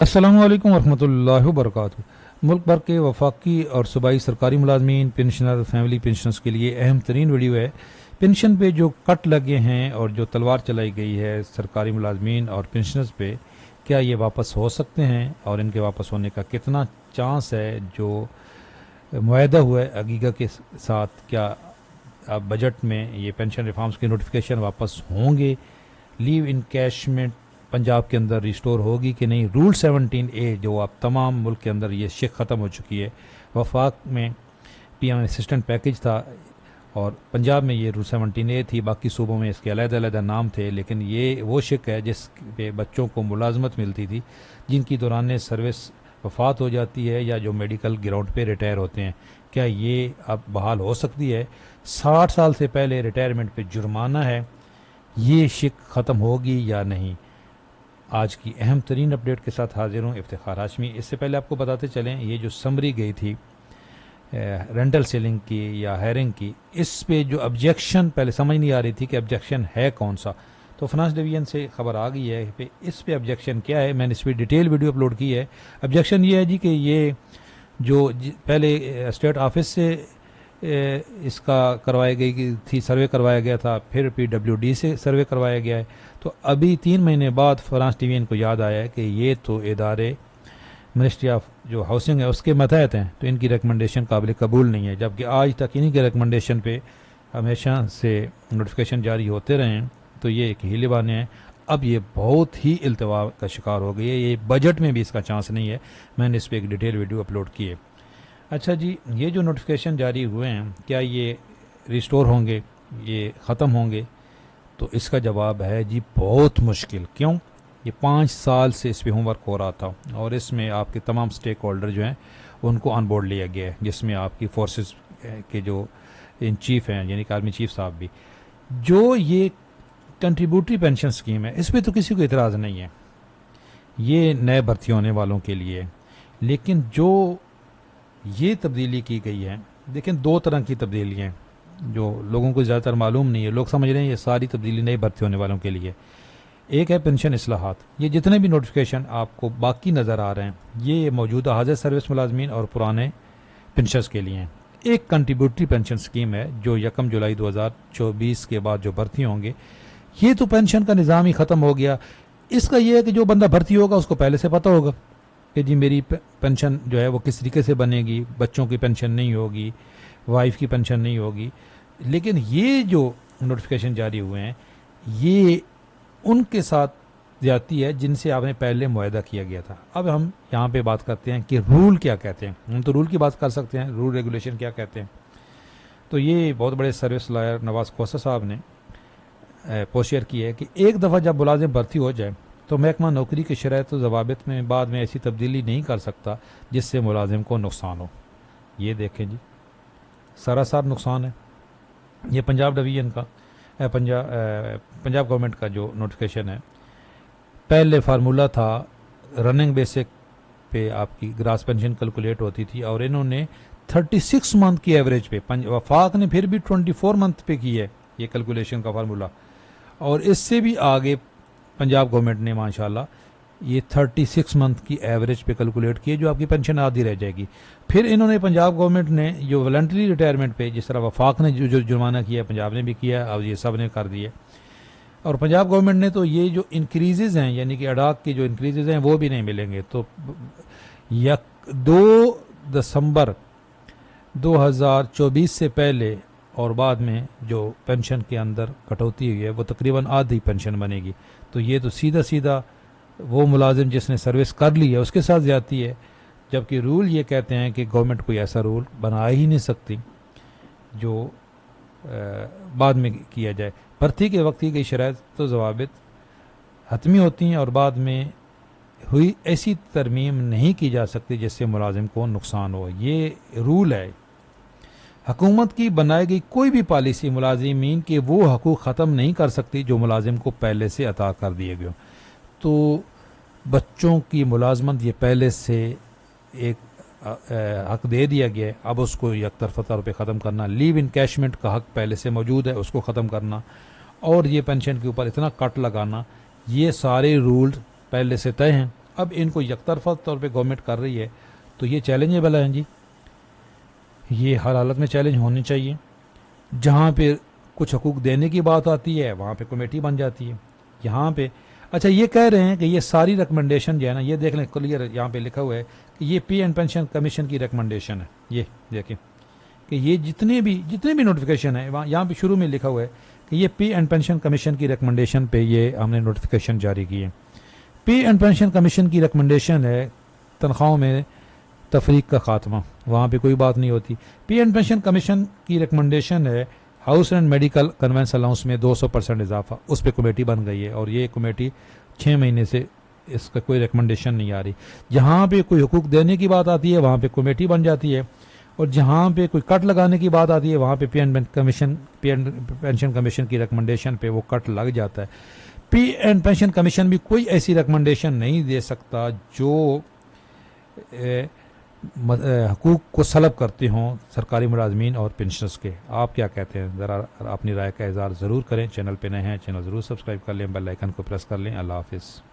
अस्सलामु अलैकुम वरहमतुल्लाहि वबरकातुहू। मुल्क भर के वफाकी और सूबाई सरकारी मुलाजमीन, पेंशनर, फैमिली पेंशनर्स के लिए अहम तरीन वीडियो है। पेंशन पे जो कट लगे हैं और जो तलवार चलाई गई है सरकारी मुलाजमीन और पेंशनर्स पे, क्या ये वापस हो सकते हैं और इनके वापस होने का कितना चांस है? जो मुआहदा हुआ है अगीगा के साथ, क्या अब बजट में ये पेंशन रिफॉर्म्स के नोटिफिकेशन वापस होंगे? लीव इन कैशमेंट पंजाब के अंदर रिस्टोर होगी कि नहीं? रूल 17A जो अब तमाम मुल्क के अंदर ये शिक ख़त्म हो चुकी है। वफाक में पीएम असिस्टेंट पैकेज था और पंजाब में ये रूल 17A थी, बाकी सूबों में इसके अलग-अलग नाम थे, लेकिन ये वो शिक है जिस पे बच्चों को मुलाजमत मिलती थी जिनकी दौरान सर्विस वफात हो जाती है या जो मेडिकल ग्राउंड पे रिटायर होते हैं। क्या ये अब बहाल हो सकती है? 60 साल से पहले रिटायरमेंट पे जुर्माना है, ये शिक ख़त्म होगी या नहीं? आज की अहम तरीन अपडेट के साथ हाजिर हूँ, इफ्तिखार हाशमी। इससे पहले आपको बताते चलें, ये जो समरी गई थी रेंटल सेलिंग की या हायरिंग की, इस पे जो ऑब्जेक्शन पहले समझ नहीं आ रही थी कि ऑब्जेक्शन है कौन सा, तो फाइनेंस डिवीजन से खबर आ गई है कि इस पे ऑब्जेक्शन क्या है। मैंने इस पर डिटेल वीडियो अपलोड की है। ऑब्जेक्शन ये है जी कि ये जो पहले स्टेट ऑफिस से इसका करवाई गई थी, सर्वे करवाया गया था, फिर PWD से सर्वे करवाया गया है, तो अभी 3 महीने बाद फाइनेंस डिवीजन को याद आया है कि ये तो इदारे मिनिस्ट्री ऑफ जो हाउसिंग है उसके मतहत हैं, तो इनकी रिकमेंडेशन काबिल कबूल नहीं है। जबकि आज तक इन्हीं के रिकमेंडेशन पे हमेशा से नोटिफिकेशन जारी होते रहे हैं, तो ये एक हीले बहाने हैं। अब ये बहुत ही इल्तवा का शिकार हो गई है, ये बजट में भी इसका चांस नहीं है। मैंने इस पर एक डिटेल वीडियो अपलोड की है। अच्छा जी, ये जो नोटिफिकेशन जारी हुए हैं, क्या ये रिस्टोर होंगे, ये ख़त्म होंगे? तो इसका जवाब है जी बहुत मुश्किल। क्यों? ये 5 साल से इस पर होमवर्क हो रहा था और इसमें आपके तमाम स्टेक होल्डर जो हैं उनको ऑन बोर्ड लिया गया है, जिसमें आपकी फोर्सेस के जो इन चीफ हैं यानी कि आर्मी चीफ साहब भी। जो ये कंट्रीब्यूटरी पेंशन स्कीम है, इस पर तो किसी को इतराज़ नहीं है, ये नए भर्ती होने वालों के लिए। लेकिन जो ये तब्दीली की गई है, लेकिन 2 तरह की तब्दीली हैं जो लोगों को ज़्यादातर मालूम नहीं है। लोग समझ रहे हैं ये सारी तब्दीली नई भर्ती होने वालों के लिए। एक है पेंशन इस्लाहात। ये जितने भी नोटिफिकेशन आपको बाकी नज़र आ रहे हैं, ये मौजूदा हाजिर सर्विस मुलाजमीन और पुराने पेंशनर्स के लिए हैं। एक कंट्रीब्यूटरी पेंशन स्कीम है जो 1 जुलाई 2024 के बाद जो भर्ती होंगे, ये तो पेंशन का निज़ाम ही ख़त्म हो गया। इसका यह है कि जो बंदा भर्ती होगा उसको पहले से पता होगा कि जी मेरी पेंशन जो है वो किस तरीके से बनेगी, बच्चों की पेंशन नहीं होगी, वाइफ की पेंशन नहीं होगी। लेकिन ये जो नोटिफिकेशन जारी हुए हैं, ये उनके साथ जाती है जिनसे आपने पहले मुआहदा किया गया था। अब हम यहाँ पे बात करते हैं कि रूल क्या कहते हैं। हम तो रूल की बात कर सकते हैं, रूल रेगुलेशन क्या कहते हैं। तो ये बहुत बड़े सर्विस लॉयर नवाज खोसा साहब ने पोस्ट शेयर की है कि एक दफ़ा जब मुलाजिम भर्ती हो जाए तो महकमा नौकरी की शराइत और जवाबित में बाद में ऐसी तब्दीली नहीं कर सकता जिससे मुलाजिम को नुकसान हो। ये देखें जी, सरासर नुकसान है। ये पंजाब डिवीजन का पंजाब गवर्नमेंट का जो नोटिफिकेशन है, पहले फार्मूला था रनिंग बेसिक पे आपकी ग्रास पेंशन कैलकुलेट होती थी और इन्होंने 36 मंथ की एवरेज पे, वफाक ने फिर भी 24 मंथ पे की है ये कैलकुलेशन का फार्मूला। और इससे भी आगे पंजाब गवर्नमेंट ने माशाल्लाह ये 36 मंथ की एवरेज पे कैलकुलेट किए, जो आपकी पेंशन आधी रह जाएगी। फिर इन्होंने पंजाब गवर्नमेंट ने जो वॉलंटरी रिटायरमेंट पे, जिस तरह वफाक ने जो जुर्माना किया, पंजाब ने भी किया, अब ये सब ने कर दिए। और पंजाब गवर्नमेंट ने तो ये जो इंक्रीजेज हैं यानी कि अडाक की जो इंक्रीजेज हैं वो भी नहीं मिलेंगे। तो 2 दिसंबर 2024 से पहले और बाद में जो पेंशन के अंदर कटौती हुई है वो तकरीबन आधी पेंशन बनेगी। तो ये तो सीधा सीधा वो मुलाजिम जिसने सर्विस कर ली है उसके साथ जाती है। जबकि रूल ये कहते हैं कि गवर्नमेंट कोई ऐसा रूल बना ही नहीं सकती जो बाद में किया जाए। भर्ती के वक्त की गई शराइत तो जवाबित हतमी होती हैं और बाद में हुई ऐसी तरमीम नहीं की जा सकती जिससे मुलाजिम को नुकसान हो। ये रूल है। हुकूमत की बनाई गई कोई भी पॉलिसी मुलाजिमीन के वो हकूक़ ख़त्म नहीं कर सकती जो मुलाजिम को पहले से अता कर दिए गए। तो बच्चों की मुलाजमत ये पहले से एक हक दे दिया गया, अब उसको एक तरफा तौर पर ख़त्म करना। लीव इन कैशमेंट का हक पहले से मौजूद है, उसको ख़त्म करना और ये पेंशन के ऊपर इतना कट लगाना, ये सारे रूल्स पहले से तय हैं अब इनको यकतरफा तौर पे गवर्नमेंट कर रही है, तो ये चैलेंजेबल है जी, ये हर हालत में चैलेंज होनी चाहिए। जहाँ पे कुछ हकूक़ देने की बात आती है वहाँ पे कमेटी बन जाती है। यहाँ पे अच्छा ये कह रहे हैं कि ये सारी रिकमेंडेशन जो है ना, ये देख लें क्लियर यहाँ पे लिखा हुआ है कि ये पे एंड पेंशन कमीशन की रिकमेंडेशन है। ये देखें कि ये जितने भी नोटिफिकेशन है, वहाँ यहाँ पे शुरू में लिखा हुआ है कि ये पे एंड पेंशन कमीशन की रिकमेंडेशन पे ये हमने नोटिफिकेशन जारी की है। पे एंड पेंशन कमीशन की रिकमेंडेशन है तनख्वाहों में तफरीक का खात्मा, वहाँ पे कोई बात नहीं होती। पे एंड पेंशन कमीशन की रिकमेंडेशन है house and medical convince allowance में 200% इजाफा, उस पर कमेटी बन गई है और ये कमेटी 6 महीने से इसका कोई रिकमेंडेशन नहीं आ रही। जहाँ पे कोई हुकूक देने की बात आती है वहाँ पे कमेटी बन जाती है, और जहाँ पे कोई कट लगाने की बात आती है वहाँ पे पे एंड पेंशन कमीशन की रिकमेंडेशन पे वो कट लग जाता है। पे एंड पेंशन कमीशन भी कोई ऐसी रिकमेंडेशन नहीं दे सकता जो हकूक़ को सलब करते हों सरकारी मुलाजमीन और पेंशनर्स के। आप क्या कहते हैं, ज़रा अपनी राय का इज़हार ज़रूर करें। चैनल पे नए हैं, चैनल ज़रूर सब्सक्राइब कर लें, बेल आइकन को प्रेस कर लें। अल्लाह हाफिज़।